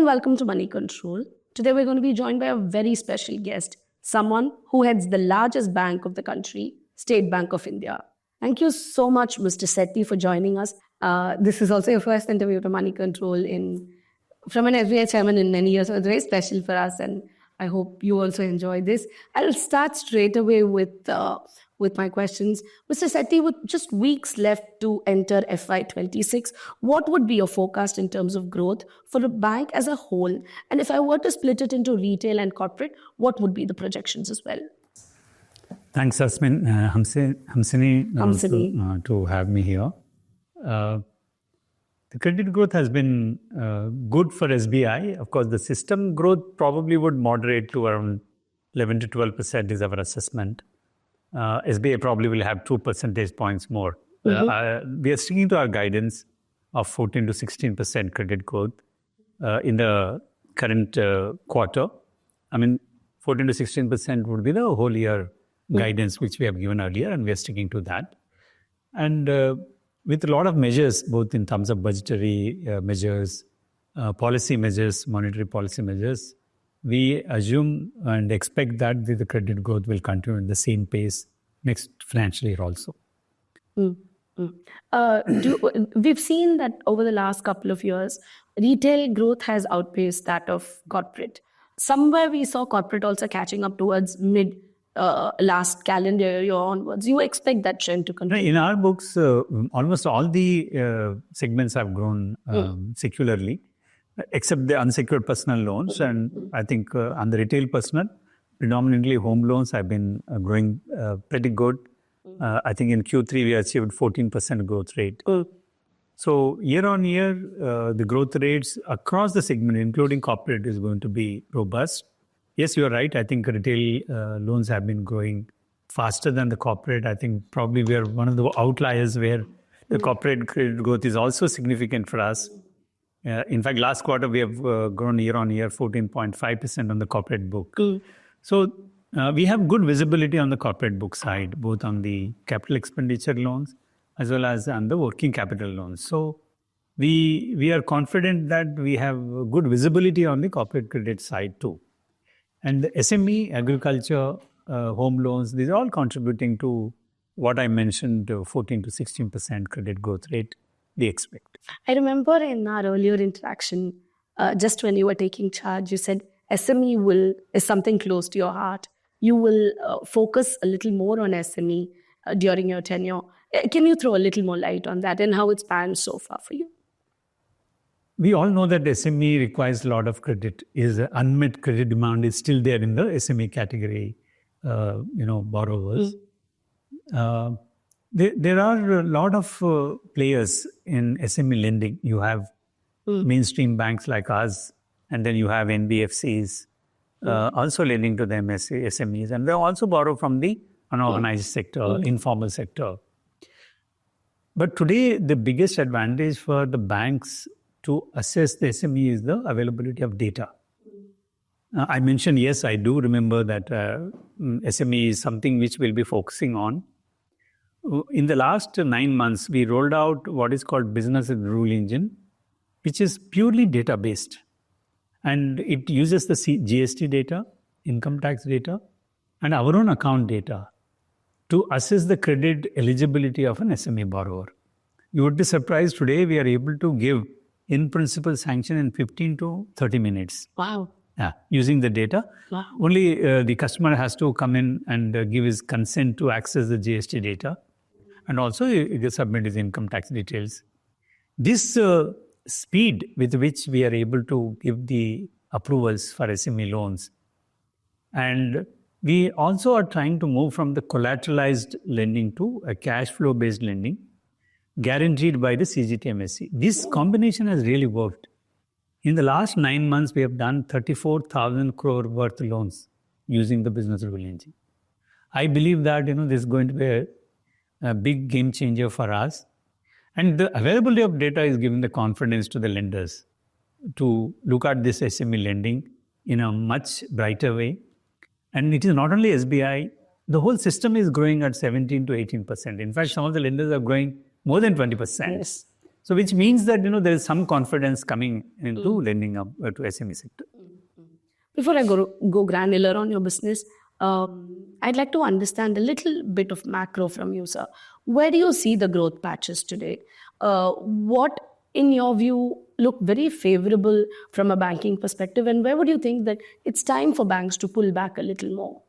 welcome to Moneycontrol. Today we're going to be joined by a very special guest, someone who heads the largest bank of the country, State Bank of India. Thank you so much, Mr. Setty, for joining us. This is also your first interview to Moneycontrol from an SBI Chairman in many years, so it's very special for us, and I hope you also enjoy this. I'll start straight away with my questions. Mr. Setty, with just weeks left to enter FY26, what would be your forecast in terms of growth for the bank as a whole? And if I were to split it into retail and corporate, what would be the projections as well? Thanks, Asmin. Hamsini, to have me here. The credit growth has been good for SBI. Of course, the system growth probably would moderate to around 11 to 12% is our assessment. SBI probably will have 2 percentage points more. Mm-hmm. We are sticking to our guidance of 14 to 16% credit growth in the current quarter. I mean, 14 to 16% would be the whole year guidance which we have given earlier, and we are sticking to that. And with a lot of measures, both in terms of budgetary measures, policy measures, monetary policy measures, we assume and expect that the credit growth will continue at the same pace next financial year also. We've seen that over the last couple of years, retail growth has outpaced that of corporate. Somewhere we saw corporate also catching up towards mid last calendar year onwards. You expect that trend to continue? In our books, almost all the segments have grown secularly, except the unsecured personal loans. And I think on the retail personal, predominantly home loans have been growing pretty good. I think in Q3 we achieved 14% growth rate. So year on year, the growth rates across the segment, including corporate, is going to be robust. Yes, you're right. I think retail loans have been growing faster than the corporate. I think probably we are one of the outliers where the corporate credit growth is also significant for us. In fact, last quarter we have grown year on year 14.5% on the corporate book. So we have good visibility on the corporate book side, both on the capital expenditure loans as well as on the working capital loans. So we are confident that we have good visibility on the corporate credit side too. And the SME, agriculture, home loans, these are all contributing to what I mentioned, 14 to 16% credit growth rate we expect. I remember in our earlier interaction, just when you were taking charge, you said SME is something close to your heart. You will focus a little more on SME during your tenure. Can you throw a little more light on that and how it's panned so far for you? We all know that SME requires a lot of credit. Unmet credit demand is still there in the SME category, borrowers. There are a lot of players in SME lending. You have mainstream banks like us, and then you have NBFCs also lending to them SMEs, and they also borrow from the unorganized sector, informal sector. But today, the biggest advantage for the banks to assess the SME is the availability of data. I mentioned, yes, I do remember that SME is something which we'll be focusing on. In the last 9 months, we rolled out what is called Business Rule Engine, which is purely data-based. And it uses the GST data, income tax data, and our own account data to assess the credit eligibility of an SME borrower. You would be surprised today we are able to give in-principle sanction in 15 to 30 minutes. Wow. Yeah, using the data. Wow. Only the customer has to come in and give his consent to access the GST data. And also he submit his income tax details. This speed with which we are able to give the approvals for SME loans. And we also are trying to move from the collateralized lending to a cash flow based lending, guaranteed by the CGTMSE. This combination has really worked. In the last 9 months, we have done 34,000 crore worth loans using the Business Rule Engine. I believe that this is going to be a big game changer for us. And the availability of data is giving the confidence to the lenders to look at this SME lending in a much brighter way. And it is not only SBI, the whole system is growing at 17 to 18%. In fact, some of the lenders are growing more than 20%. Yes. So which means that, there is some confidence coming into lending up to SME sector. Before I go granular on your business, I'd like to understand a little bit of macro from you, sir. Where do you see the growth patches today? What, in your view, look very favorable from a banking perspective, and where would you think that it's time for banks to pull back a little more?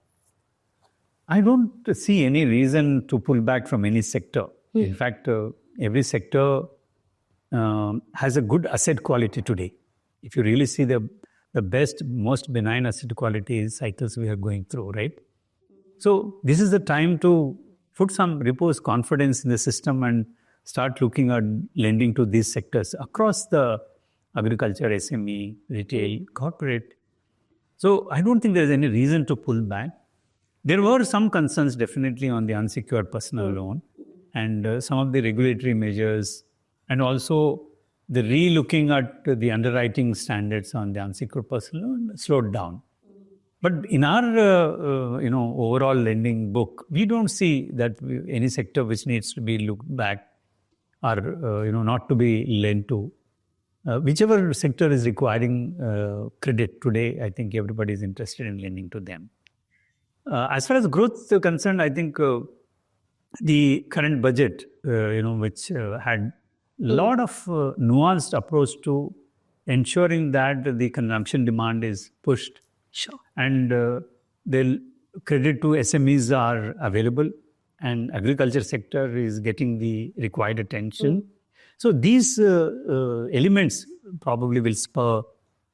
I don't see any reason to pull back from any sector. In fact, every sector has a good asset quality today. If you really see the best, most benign asset quality cycles we are going through, right? So this is the time to put some repose confidence in the system and start looking at lending to these sectors across the agriculture, SME, retail, corporate. So I don't think there is any reason to pull back. There were some concerns definitely on the unsecured personal loan and some of the regulatory measures, and also the re-looking at the underwriting standards on the unsecured personal loan slowed down. But in our overall lending book, we don't see that any sector which needs to be looked back or not to be lent to. Whichever sector is requiring credit today, I think everybody is interested in lending to them. As far as growth is concerned, I think the current budget, which had a lot of nuanced approach to ensuring that the consumption demand is pushed. Sure. And the credit to SMEs are available, and agriculture sector is getting the required attention. So these elements probably will spur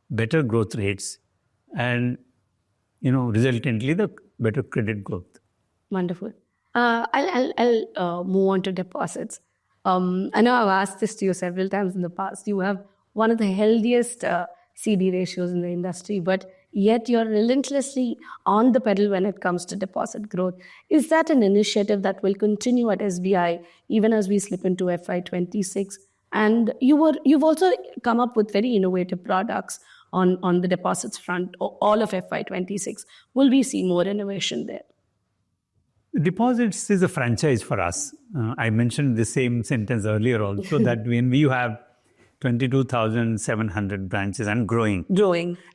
better growth rates and, resultantly the better credit growth. Wonderful. I'll move on to deposits. I know I've asked this to you several times in the past. You have one of the healthiest CD ratios in the industry, but yet you're relentlessly on the pedal when it comes to deposit growth. Is that an initiative that will continue at SBI even as we slip into FY26? And you've also come up with very innovative products on the deposits front, all of FY26. Will we see more innovation there? Deposits is a franchise for us. I mentioned the same sentence earlier also that when we have 22,700 branches and growing.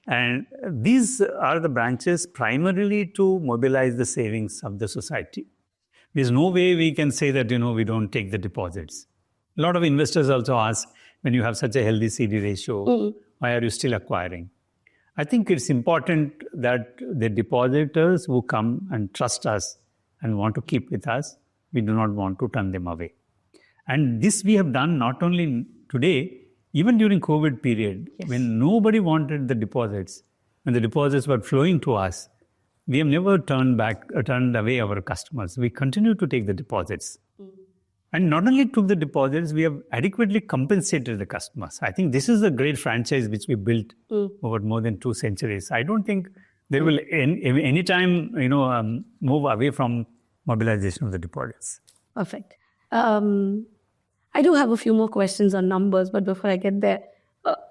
And these are the branches primarily to mobilize the savings of the society. There's no way we can say that, we don't take the deposits. A lot of investors also ask, when you have such a healthy CD ratio, why are you still acquiring? I think it's important that the depositors who come and trust us and want to keep with us, we do not want to turn them away. And this we have done not only today, even during COVID period, when nobody wanted the deposits, when the deposits were flowing to us, we have never turned away our customers. We continue to take the deposits. And not only took the deposits, we have adequately compensated the customers. I think this is a great franchise which we built over more than 2 centuries. I don't think there will any time, move away from mobilization of the deposits. Perfect. I do have a few more questions on numbers, but before I get there,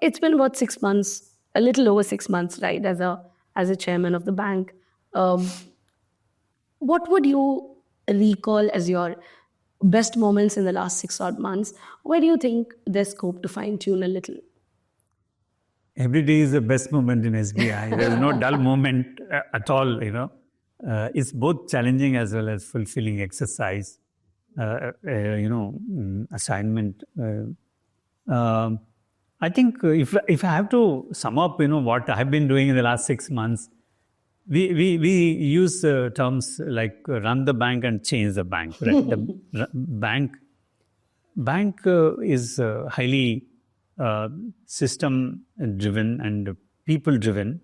it's been about 6 months, a little over 6 months, right, as a chairman of the bank. What would you recall as your best moments in the last 6 odd months? Where do you think there's scope to fine tune a little? Every day is the best moment in SBI. There's no dull moment at all, It's both challenging as well as fulfilling exercise, assignment. I think if I have to sum up, what I've been doing in the last 6 months, we use terms like run the bank and change the bank. Right? The bank is highly system-driven and people-driven.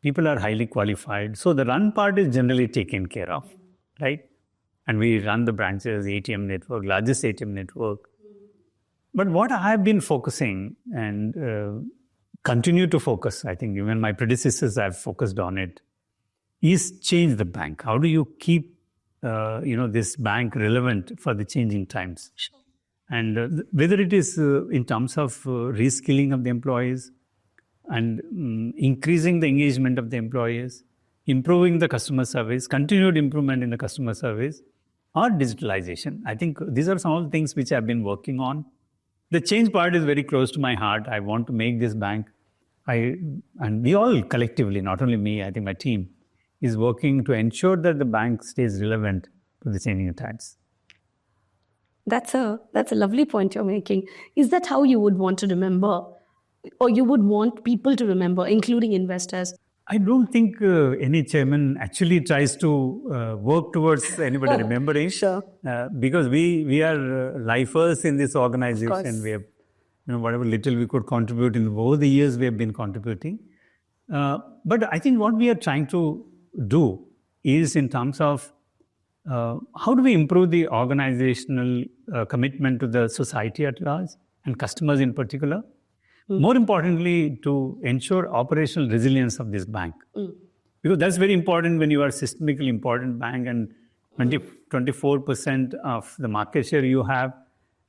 People are highly qualified. So the run part is generally taken care of, right? And we run the branches, ATM network, largest ATM network. But what I have been focusing and continue to focus, I think even my predecessors have focused on it, is change the bank. How do you keep this bank relevant for the changing times? Sure. And whether it is in terms of reskilling of the employees and increasing the engagement of the employees, improving the customer service, continued improvement in the customer service, or digitalization. I think these are some of the things which I've been working on. The change part is very close to my heart. I want to make this bank, and we all collectively, not only me, I think my team, is working to ensure that the bank stays relevant to the changing times. That's a lovely point you're making. Is that how you would want to remember, or you would want people to remember, including investors? I don't think any chairman actually tries to work towards anybody remembering. Sure. Because we are lifers in this organization. We have, whatever little we could contribute in over the years, we have been contributing. But I think what we are trying to do is in terms of how do we improve the organizational commitment to the society at large and customers in particular. More importantly, to ensure operational resilience of this bank. Because that's very important when you are a systemically important bank and 24% of the market share you have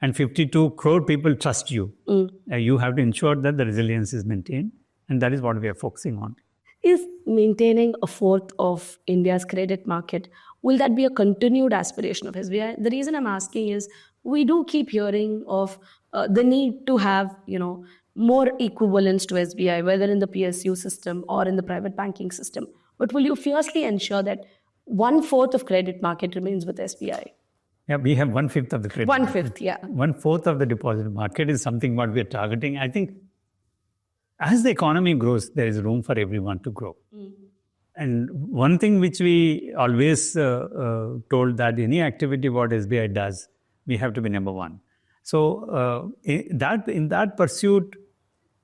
and 52 crore people trust you. You have to ensure that the resilience is maintained, and that is what we are focusing on. Is maintaining a fourth of India's credit market, will that be a continued aspiration of SBI? The reason I'm asking is we do keep hearing of the need to have, more equivalence to SBI, whether in the PSU system or in the private banking system. But will you fiercely ensure that 1/4 of credit market remains with SBI? Yeah, we have 1/5 of the credit. 1/5, yeah. 1/4 of the deposit market is something what we are targeting. I think as the economy grows, there is room for everyone to grow. And one thing which we always told that any activity what SBI does, we have to be number one. So in that pursuit,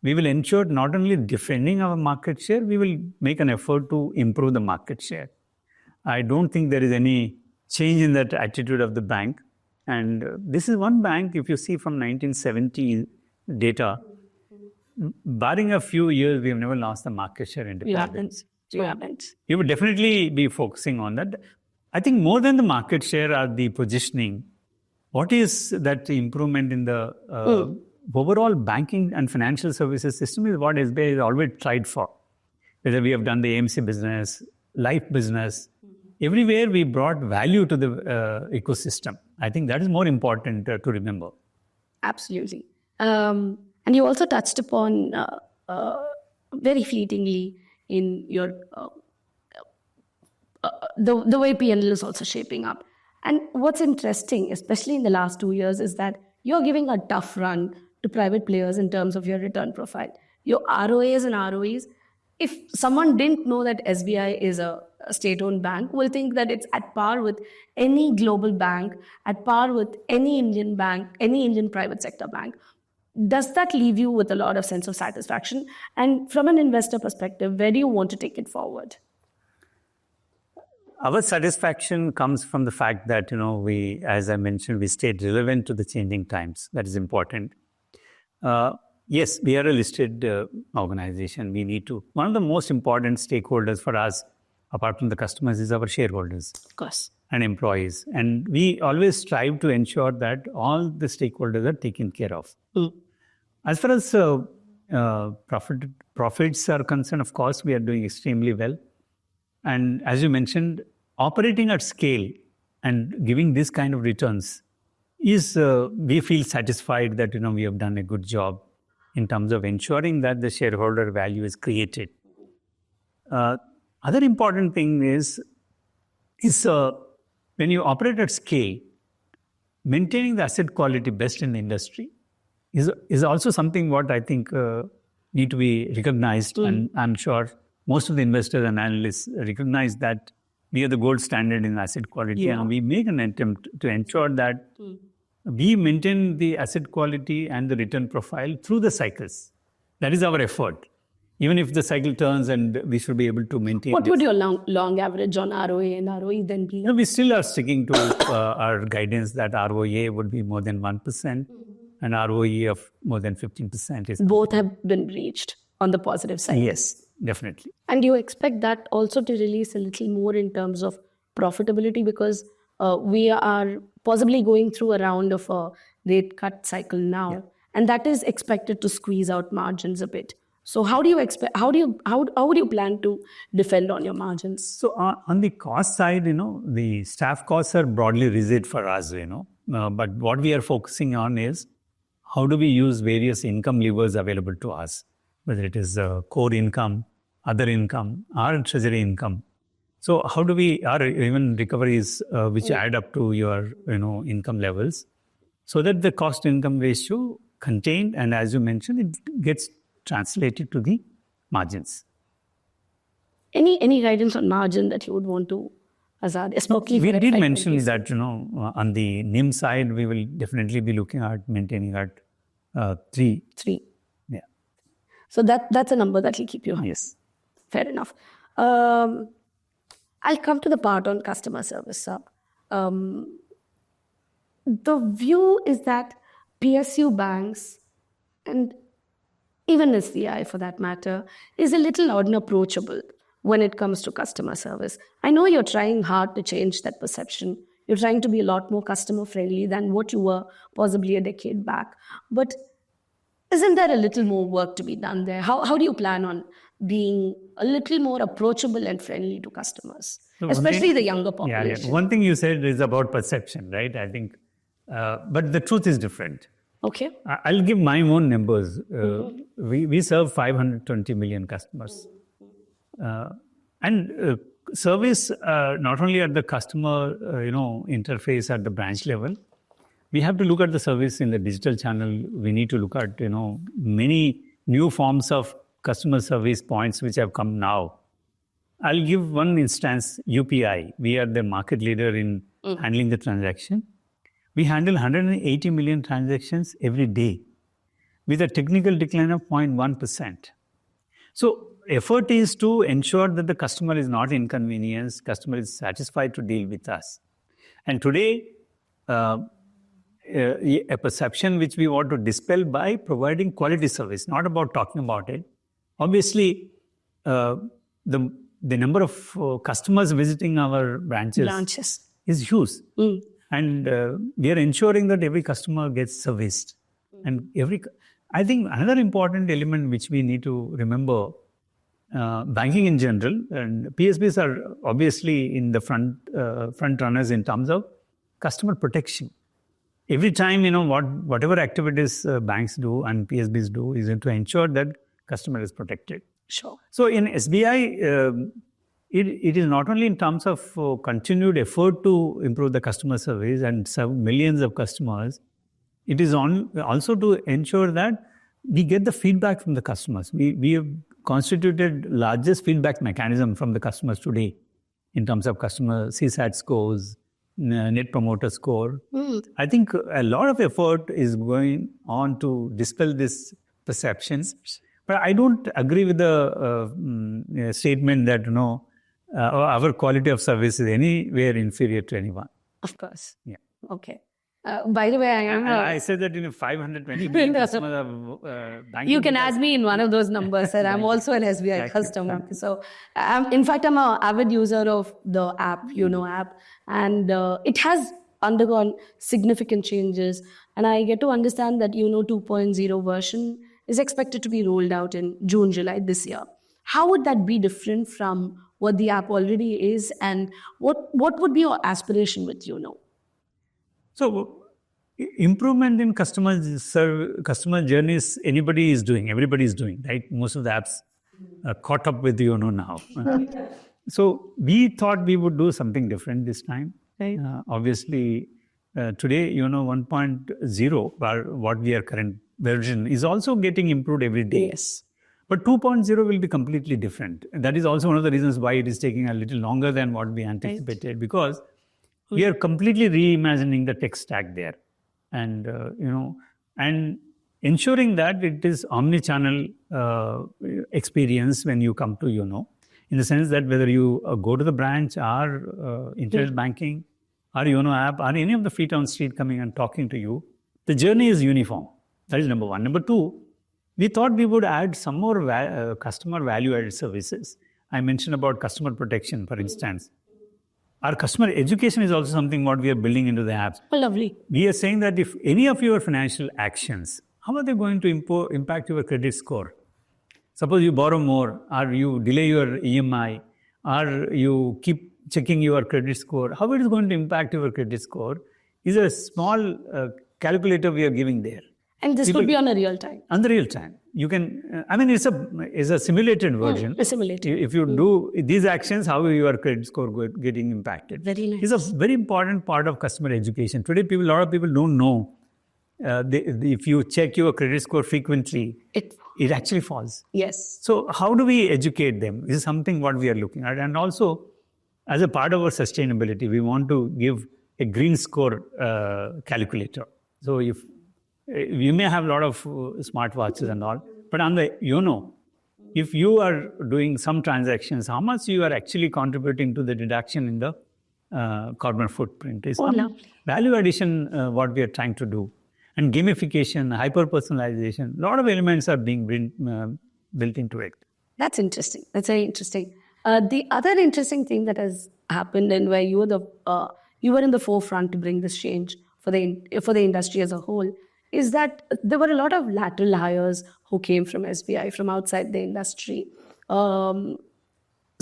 we will ensure not only defending our market share, we will make an effort to improve the market share. I don't think there is any change in that attitude of the bank. And this is one bank, if you see from 1970 data, barring a few years, we have never lost the market share in deposits. You haven't. You would definitely be focusing on that. I think more than the market share are the positioning. What is that improvement in the overall banking and financial services system is what SBI has always tried for. Whether we have done the AMC business, life business, everywhere we brought value to the ecosystem. I think that is more important to remember. Absolutely. And you also touched upon very fleetingly in your the way P&L is also shaping up. And what's interesting, especially in the last 2 years, is that you're giving a tough run to private players in terms of your return profile. Your ROAs and ROEs, if someone didn't know that SBI is a state-owned bank, will think that it's at par with any global bank, at par with any Indian bank, any Indian private sector bank. Does that leave you with a lot of sense of satisfaction? And from an investor perspective, where do you want to take it forward? Our satisfaction comes from the fact that, we, as I mentioned, we stayed relevant to the changing times. That is important. Yes, we are a listed organization. We need to. One of the most important stakeholders for us, apart from the customers, is our shareholders. Of course. And employees. And we always strive to ensure that all the stakeholders are taken care of. As far as profits are concerned, of course, we are doing extremely well. And as you mentioned, operating at scale and giving this kind of returns is, we feel satisfied that, we have done a good job in terms of ensuring that the shareholder value is created. Other important thing is when you operate at scale, maintaining the asset quality best in the industry is also something what I think need to be recognized. And I'm sure most of the investors and analysts recognize that we are the gold standard in asset quality. And we make an attempt to ensure that we maintain the asset quality and the return profile through the cycles. That is our effort. Even if the cycle turns, and we should be able to maintain. What would your long average on ROA and ROE then be? We still are sticking to our guidance that ROA would be more than 1% and ROE of more than 15%. Both have been reached on the positive side. Yes, definitely. And you expect that also to release a little more in terms of profitability, because we are possibly going through a round of a rate cut cycle now, and that is expected to squeeze out margins a bit. So how do you plan to defend on your margins? So on the cost side, the staff costs are broadly rigid for us, but what we are focusing on is how do we use various income levers available to us, whether it is core income, other income, or treasury income. So how do we, or even recoveries which add up to your income levels, so that the cost income ratio contained, and as you mentioned, it gets translated to the margins. Any guidance on margin that you would want to, Azad? Especially We for did FY mention 26? that on the NIM side, we will definitely be looking at maintaining at 3. 3. Yeah. So that's a number that will keep you high. Yes. Fair enough. I'll come to the part on customer service, sir. The view is that PSU banks, and even SBI for that matter, is a little unapproachable when it comes to customer service. I know you're trying hard to change that perception. You're trying to be a lot more customer friendly than what you were possibly a decade back. But isn't there a little more work to be done there? How do you plan on being a little more approachable and friendly to customers, So especially the younger population? Yeah. One thing you said is about perception, right? I think, but the truth is different. Okay. I'll give my own numbers. We serve 520 million customers. And service not only at the customer interface at the branch level, we have to look at the service in the digital channel. We need to look at many new forms of customer service points which have come now. I'll give one instance. UPI, we are the market leader in handling the transaction. We handle 180 million transactions every day with a technical decline of 0.1%. So effort is to ensure that the customer is not inconvenienced, customer is satisfied to deal with us. And today, a perception which we want to dispel by providing quality service, not about talking about it. Obviously, the number of customers visiting our branches is huge. And we are ensuring that every customer gets serviced. And I think another important element which we need to remember, banking in general, and PSBs are obviously in the front runners in terms of customer protection. Every time, whatever activities banks do and PSBs do is to ensure that customer is protected. Sure. So in SBI, it is not only in terms of continued effort to improve the customer service and serve millions of customers, it is also to ensure that we get the feedback from the customers. We have constituted largest feedback mechanism from the customers today in terms of customer CSAT scores, net promoter score. I think a lot of effort is going on to dispel this perceptions. But I don't agree with the statement that our quality of service is anywhere inferior to anyone. Of course. Yeah. Okay. By the way, I said that 520 million customers are banking. You can ask me in one of those numbers, and I'm also an SBI customer. So, in fact, I'm an avid user of the app, YONO app, and it has undergone significant changes. And I get to understand that YONO 2.0 version is expected to be rolled out in June, July this year. How would that be different from what the app already is, and what would be your aspiration with YONO? So, improvement in customer journeys, everybody is doing, right? Most of the apps are caught up with YONO now. So, we thought we would do something different this time. Right. Obviously, today, YONO 1.0, what we are current version, is also getting improved every day. Yes. But 2.0 will be completely different. And that is also one of the reasons why it is taking a little longer than what we anticipated, because we are completely reimagining the tech stack there, and and ensuring that it is omni-channel experience when you come to YONO, in the sense that whether you go to the branch or internet banking or YONO app or any of the feet on street coming and talking to you, the journey is uniform. That is number one. Number two, we thought we would add some more customer value-added services. I mentioned about customer protection, for instance. Our customer education is also something what we are building into the apps. Oh, lovely. We are saying that if any of your financial actions, how are they going to impact your credit score? Suppose you borrow more, or you delay your EMI, or you keep checking your credit score, how it is going to impact your credit score is a small calculator we are giving there. And this could be on a real time. On the real time. You can, it's a simulated version. A simulated. If you do these actions, how your credit score getting impacted. Very nice. It's a very important part of customer education. Today, a lot of people don't know. If you check your credit score frequently, it actually falls. Yes. So how do we educate them? This is something what we are looking at. And also, as a part of our sustainability, we want to give a green score calculator. So if you may have a lot of smartwatches and all, but on the YONO, if you are doing some transactions, how much you are actually contributing to the reduction in the carbon footprint is value addition what we are trying to do. And gamification, hyper-personalization, a lot of elements are being built into it. That's interesting. That's very interesting. The other interesting thing that has happened and where you were in the forefront to bring this change for the industry as a whole is that there were a lot of lateral hires who came from SBI, from outside the industry. Some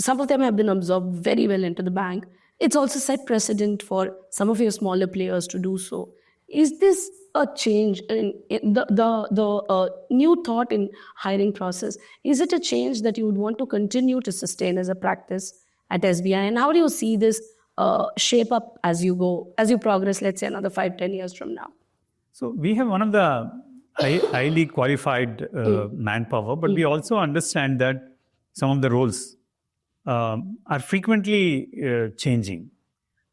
of them have been absorbed very well into the bank. It's also set precedent for some of your smaller players to do so. Is this a change in the new thought in hiring process? Is it a change that you would want to continue to sustain as a practice at SBI? And how do you see this shape up as you progress, let's say another 5-10 years from now? So we have one of the highly qualified manpower, but we also understand that some of the roles are frequently changing.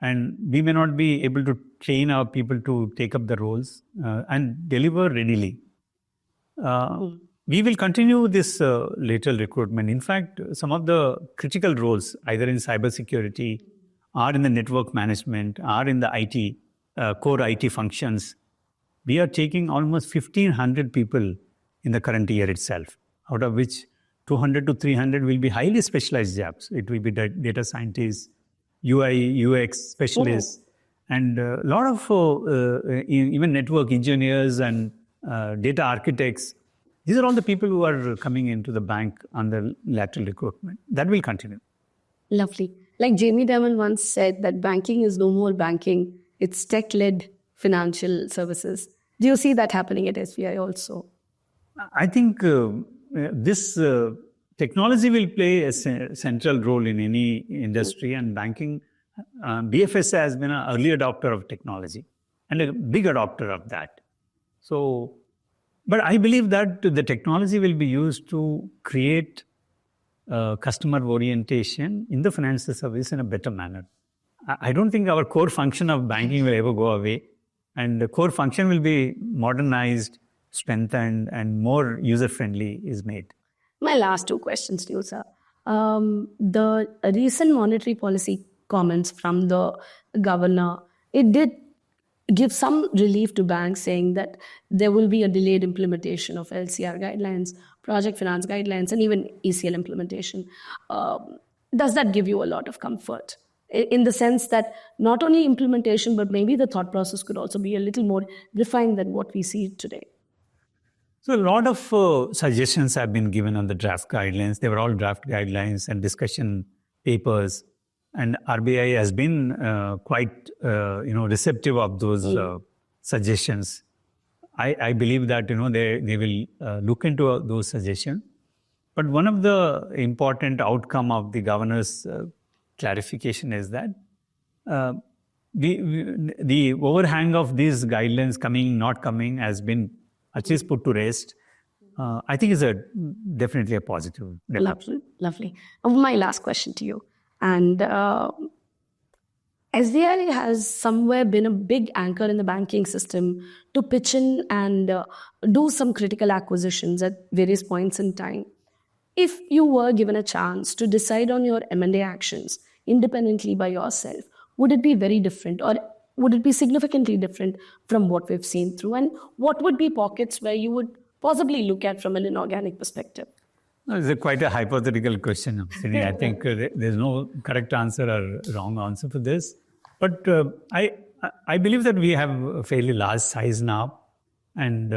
And we may not be able to train our people to take up the roles and deliver readily. We will continue this lateral recruitment. In fact, some of the critical roles, either in cybersecurity, or in the network management, or in the IT, core IT functions, we are taking almost 1,500 people in the current year itself, out of which 200 to 300 will be highly specialized jobs. It will be data scientists, UI, UX specialists, and a lot of even network engineers and data architects. These are all the people who are coming into the bank on the lateral recruitment. That will continue. Lovely. Like Jamie Dimon once said that banking is no more banking, it's tech-led financial services. Do you see that happening at SBI also? I think this technology will play a central role in any industry, and banking, BFS has been an early adopter of technology and a big adopter of that. So, but I believe that the technology will be used to create customer orientation in the financial service in a better manner. I don't think our core function of banking will ever go away, and the core function will be modernized, strengthened, and more user-friendly is made. My last two questions to you, sir. The recent monetary policy comments from the governor, it did give some relief to banks, saying that there will be a delayed implementation of LCR guidelines, project finance guidelines, and even ECL implementation. Does that give you a lot of comfort? In the sense that not only implementation, but maybe the thought process could also be a little more refined than what we see today? So a lot of suggestions have been given on the draft guidelines. They were all draft guidelines and discussion papers. And RBI has been quite receptive of those suggestions. I believe that they will look into those suggestions. But one of the important outcome of the governor's clarification is that the overhang of these guidelines coming, not coming, has been at least put to rest. I think is definitely a positive. Lovely. My last question to you. And SBI has somewhere been a big anchor in the banking system to pitch in and do some critical acquisitions at various points in time. If you were given a chance to decide on your M&A actions independently by yourself, would it be very different, or would it be significantly different from what we've seen through? And what would be pockets where you would possibly look at from an inorganic perspective? It's quite a hypothetical question, Srini. I think there's no correct answer or wrong answer for this. But I believe that we have a fairly large size now, and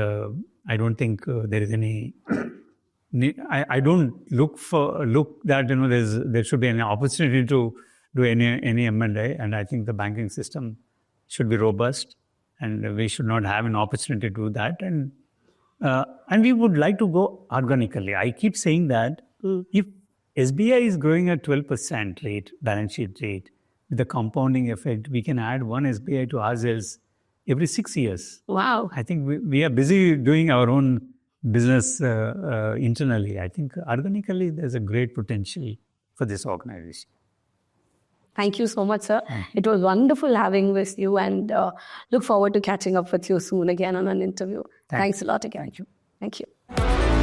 I don't think there is any. I don't look that there should be any opportunity to do any M&A, and I think the banking system should be robust, and we should not have an opportunity to do that. And And we would like to go organically. I keep saying that if SBI is growing at 12% rate, balance sheet rate, with the compounding effect, we can add one SBI to ourselves every 6 years. Wow. I think we are busy doing our own business internally. I think organically there's a great potential for this organization. Thank you so much, sir. It was wonderful having with you, and look forward to catching up with you soon again on an interview. Thanks a lot again. Thank you. Thank you.